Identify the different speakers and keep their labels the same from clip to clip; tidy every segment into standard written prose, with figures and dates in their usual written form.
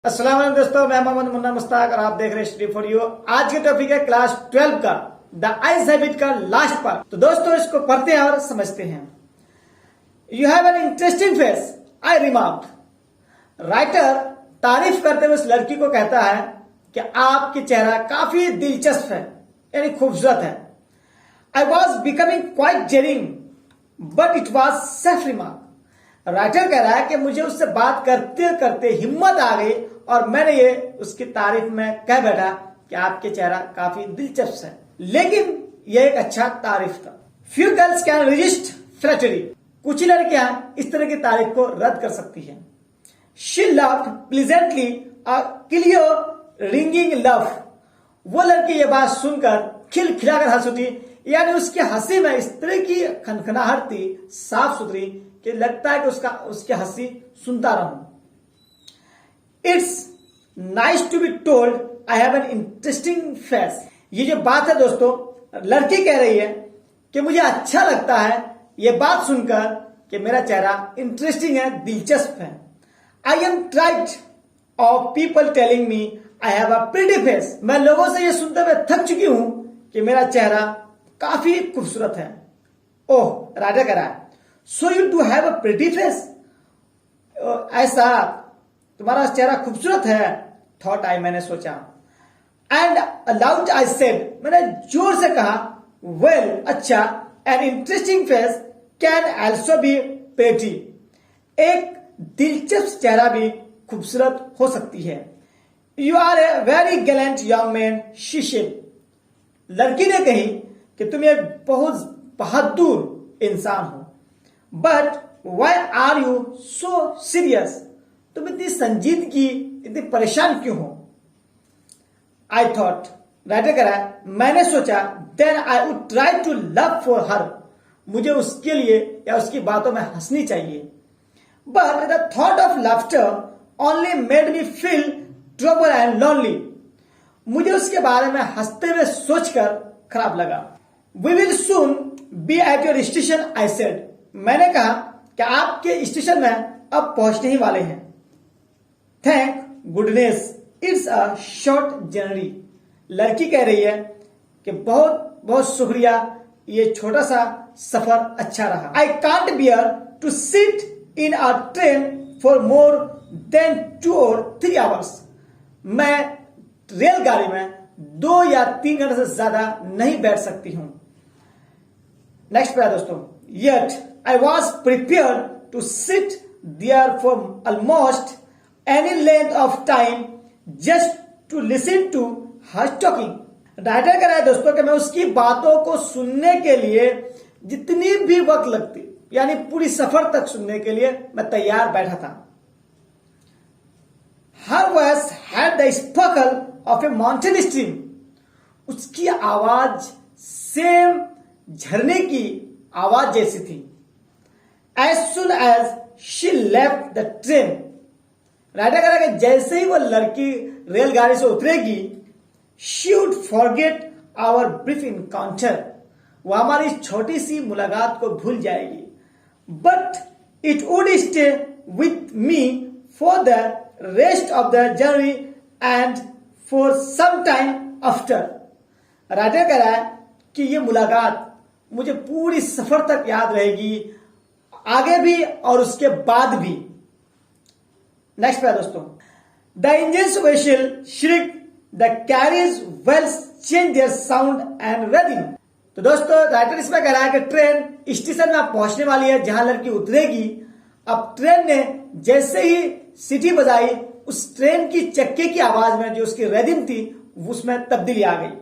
Speaker 1: अस्सलाम वालेकुम दोस्तों, मैं मोहम्मद मुन्ना मुश्ताक और आप देख रहे हैं स्टडी फॉर यू। आज के टॉपिक है क्लास 12 का द आइज हैबिट का लास्ट पार्ट। तो दोस्तों इसको पढ़ते हैं और समझते हैं। You have an interesting face, I remarked. Writer तारीफ करते हुए उस लड़की को कहता है कि आपकी चेहरा काफी दिलचस्प है, यानी खूबसूरत है। I was becoming quite jarring but it was self remark. Writer कह रहा है कि मुझे उससे बात करते करते हिम्मत आ गई और मैंने ये उसकी तारीफ में कह बैठा कि आपके चेहरा काफी दिलचस्प है, लेकिन ये एक अच्छा तारीफ था। Few girls can resist flattery. कुछ लड़कियां इस तरह की तारीफ को रद्द कर सकती हैं। She loved pleasantly a clear ringing love. वो लड़की ये बात सुनकर खिलखिलाकर हंस उठी, यानी उसकी हंसी में इस तरह की खनखनाहट थी, साफ सुथरी, कि लगता है कि उसकी हंसी सुनता रहूं। It's nice to be told I have an interesting face. ये जो बात है दोस्तों, लड़की कह रही है कि मुझे अच्छा लगता है ये बात सुनकर कि मेरा चेहरा इंटरेस्टिंग है, दिलचस्प है। I am tried of people telling me I have a pretty face. मैं लोगों से ये सुनते हुए थक चुकी हूं कि मेरा चेहरा काफी खूबसूरत है। ओह, राजा कह रहा है, so you do have a pretty face. ऐसा तुम्हारा चेहरा खूबसूरत है, थॉट आई, मैंने सोचा। एंड अलाउड आई सेड, मैंने जोर से कहा, वेल अच्छा, an interesting face can also be pretty. एक दिलचस्प चेहरा भी खूबसूरत हो सकती है। You are a very gallant young man, she said. लड़की ने कही कि तुम एक बहुत बहादुर इंसान हो। But why are you so serious. तुम इतनी संजीदगी, इतनी परेशान क्यों हो। आई थॉट, राइटर कह रहा है, मैंने सोचा, then I would try to love for her. मुझे उसके लिए या उसकी बातों में हंसनी चाहिए। But the thought of laughter only made me feel trouble and lonely. मुझे उसके बारे में हंसते हुए सोचकर खराब लगा। We will soon be at your station, I said. मैंने कहा कि आपके स्टेशन में अब पहुंचने ही वाले हैं। Thank goodness it's a short journey. लड़की कह रही है कि बहुत बहुत शुक्रिया, ये छोटा सा सफर अच्छा रहा। I can't bear to sit in a train for more than 2 or 3 hours। मैं रेलगाड़ी में 2 या 3 घंटे से ज्यादा नहीं बैठ सकती हूं। नेक्स्ट पे दोस्तों, yet I was prepared to sit there for almost any length of time just to listen to her talking। Writer कह रहा है दोस्तों कि मैं उसकी बातों को सुनने के लिए जितनी भी वक्त लगती, यानी पूरी सफर तक सुनने के लिए मैं तैयार बैठा था। Her voice had the sparkle of a mountain stream। उसकी आवाज सेम झरने की आवाज जैसी थी। As soon as she left the train, writer कह रहा है कि जैसे ही वो लड़की रेलगाड़ी से उतरेगी, she would forget our brief encounter। वो हमारी छोटी सी मुलाकात को भूल जाएगी। But it would stay with me for the rest of the journey and for some time after। Writer कह रहा है कि ये मुलाकात मुझे पूरी सफर तक याद रहेगी, आगे भी और उसके बाद भी। नेक्स्ट पे दोस्तों, the engines whistle shriek, the carriage wheels change their sound and rhythm. तो दोस्तों राइटर इसमें कह रहा है कि ट्रेन स्टेशन में पहुंचने वाली है जहां लड़की उतरेगी। अब ट्रेन ने जैसे ही सीटी बजाई, उस ट्रेन की चक्के की आवाज में जो उसकी रिदम थी उसमें तब्दीली आ गई।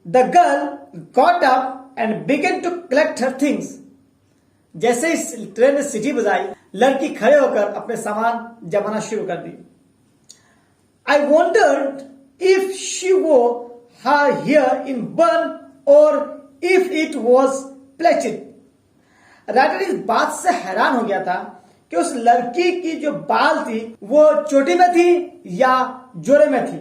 Speaker 1: The girl got up and began to collect her things. जैसे इस ट्रेन ने सीटी बजाई, लड़की खड़े होकर अपने सामान जमाना शुरू कर दी। आई वॉन्डर्ड इफ शी वो हर हेयर इन बन और if it was plated. Writer इस बात से हैरान हो गया था कि उस लड़की की जो बाल थी वो चोटी में थी या जोड़े में थी।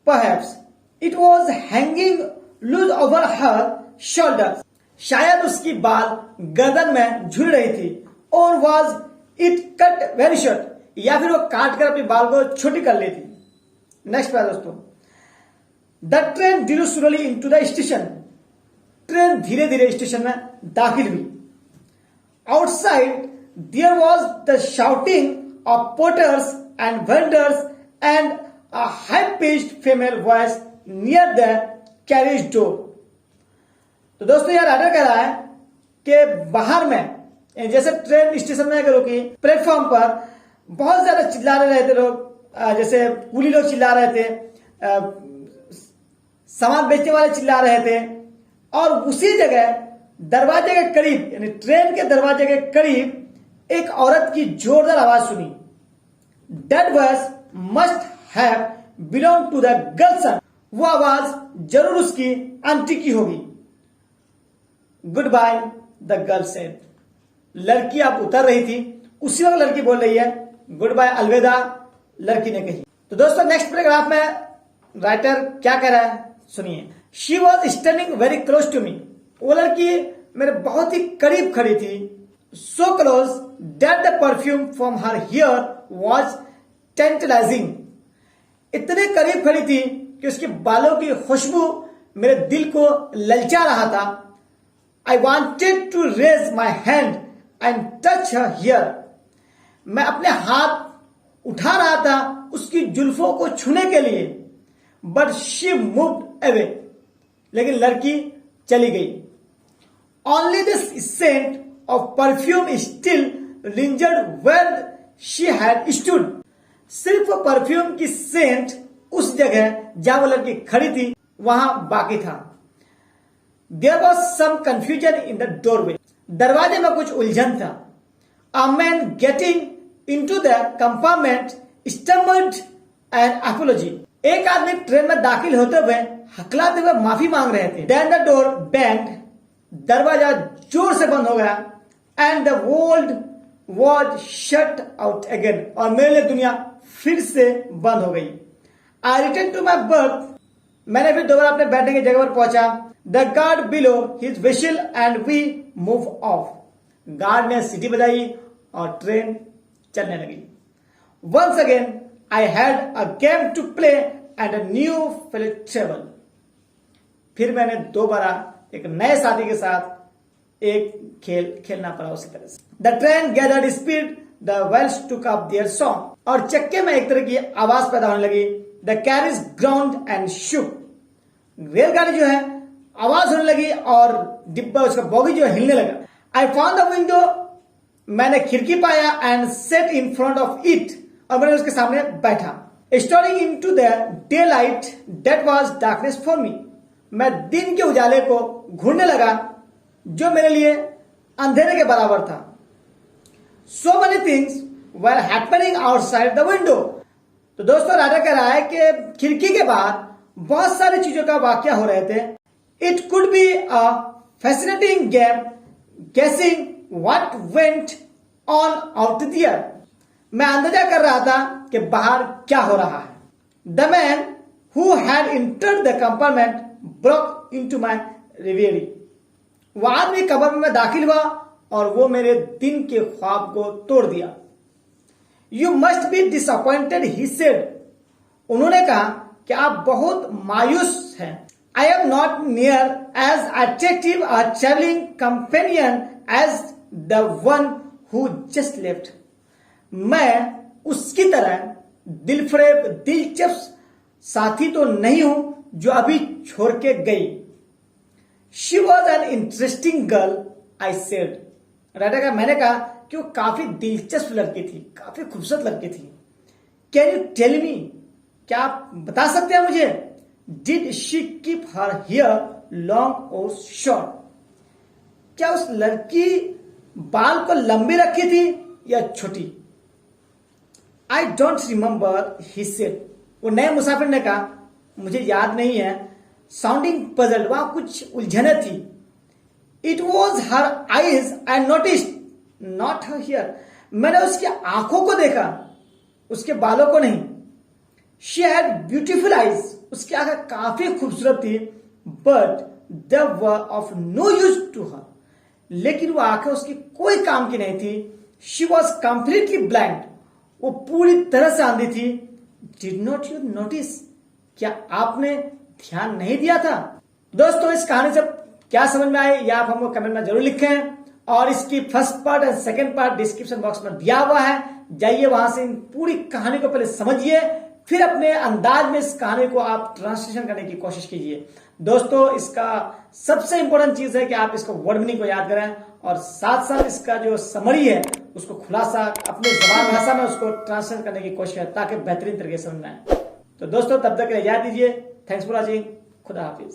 Speaker 1: Perhaps it was hanging loose over her shoulder. शायद उसकी बाल गर्दन में झूल रही थी। और was it cut very short, या फिर वो काट कर अपने बाल को छोटी कर लेती। नेक्स्ट बात दोस्तों, the train drew slowly into the station. Train धीरे धीरे स्टेशन में दाखिल हुई। Outside there was the shouting of porters and vendors and a high pitched female voice near the carriage door. तो दोस्तों यार राइटर कह रहा है कि बाहर में जैसे ट्रेन स्टेशन में अगर रुकी, प्लेटफॉर्म पर बहुत ज्यादा चिल्ला रहे थे लोग, जैसे कुली लोग चिल्ला रहे थे, सामान बेचने वाले चिल्ला रहे थे, और उसी जगह दरवाजे के करीब यानी ट्रेन के दरवाजे के करीब एक औरत की जोरदार आवाज सुनी। That voice must have belong to the girl. वो आवाज जरूर उसकी आंटी की होगी। Goodbye the girl said. लड़की अब उतर रही थी, उसी वक्त लड़की बोल रही है गुड बाय, अलविदा, लड़की ने कही। तो दोस्तों नेक्स्ट पैराग्राफ में राइटर क्या कह रहा है सुनिए। She was standing very close to me. वो लड़की मेरे बहुत ही करीब खड़ी थी। So close that the perfume from her hair was tantalising. इतने करीब खड़ी थी कि उसके बालों की खुशबू मेरे दिल को ललचा रहा था। I wanted to raise my hand and touch her here. मैं अपने हाथ उठा रहा था उसकी जुल्फों को छूने के लिए, but she moved away. लेकिन लड़की चली गई। Only this scent of perfume still lingered where she had stood. सिर्फ परफ्यूम की सेंट उस जगह जहां वो लड़की खड़ी थी वहां बाकी था। There was some confusion in the doorway. दरवाजे में कुछ उलझन था। A man getting into the compartment stammered an apology. एक आदमी ट्रेन में दाखिल होते हुए हकलाते हुए माफी मांग रहे थे। Then the door banged. दरवाजा जोर से बंद हो गया। And the world was shut out again. और मेरे लिए दुनिया फिर से बंद हो गई। I returned to my berth. मैंने फिर दोबारा अपने बैठने की जगह पर पहुंचा। The guard below his whistle and we move off. Guard ने सीटी बजाई और ट्रेन चलने लगी। Once again I had a game to play and a new fellow travel. फिर मैंने दोबारा एक नए साथी के साथ एक खेल खेलना पड़ा उसी तरह से। The train gathered speed. The wheels took up their song. और चक्के में एक तरह की आवाज पैदा होने लगी। The carriage groaned and shook. रेलगाड़ी जो है आवाज होने लगी और डिब्बा उसका बॉगी जो हिलने लगा। I found the window. मैंने खिड़की पाया and sat in front of it. और मैंने उसके सामने बैठा। Staring into the daylight that was darkness for me. मैं दिन के उजाले को घूरने लगा जो मेरे लिए अंधेरे के बराबर था। So many things were happening outside the window. तो दोस्तों राजा कह रहा है कि खिड़की के बाहर बहुत सारी चीजों का वाकया हो रहे थे। It could be a fascinating game guessing what went on out there. मैं अंदाजा कर रहा था कि बाहर क्या हो रहा है। The man who had entered the compartment broke into my reverie. वो आदमी कब्र में दाखिल हुआ और वो मेरे दिन के ख्वाब को तोड़ दिया। You must be disappointed, he said. उन्होंने कहा कि आप बहुत मायूस हैं। I am not near as attractive a traveling companion as the one who just left. मैं उसकी तरह दिलफरेब दिलचस्प साथी तो नहीं हूं जो अभी छोड़ के गई। She was an interesting girl, I said. Writer का मैंने कहा कि वो काफी दिलचस्प लड़की थी, काफी खूबसूरत लड़की थी। Can you tell me? क्या आप बता सकते हैं मुझे? Did she keep her hair long or short? क्या उस लड़की बाल को लंबी रखी थी या छोटी? I don't remember, he said. वो नए मुसाफिर ने कहा मुझे याद नहीं है। Sounding puzzled, वहां कुछ उलझने थी। It was her eyes I noticed, not her hair. मैंने उसकी आंखों को देखा, उसके बालों को नहीं। She had beautiful eyes. उसकी आंखें काफी खूबसूरत थी, but they were of no use to her. लेकिन वो आंखें उसकी कोई काम की नहीं थी। She was completely blind. वो पूरी तरह से आंधी थी। Did not you notice? क्या आपने ध्यान नहीं दिया था? दोस्तों इस कहानी से क्या समझ में आए या आप हमको कमेंट में जरूर लिखें, और इसकी फर्स्ट पार्ट और सेकंड पार्ट डिस्क्रिप्शन बॉक्स में दिया हुआ है, जाइए वहां से पूरी कहानी को पहले समझिए, फिर अपने अंदाज में इस कहानी को आप ट्रांसलेशन करने की कोशिश कीजिए। दोस्तों इसका सबसे इंपॉर्टेंट चीज है कि आप इसको वर्ड मीनिंग को याद करें, और साथ साथ इसका जो समरी है उसको खुलासा अपने जबान भाषा में उसको ट्रांसलेट करने की कोशिश करें ताकि बेहतरीन तरीके से समझ में आए। तो दोस्तों तब तक के लिए याद दीजिए। Thanks for watching. खुदा हाफिज।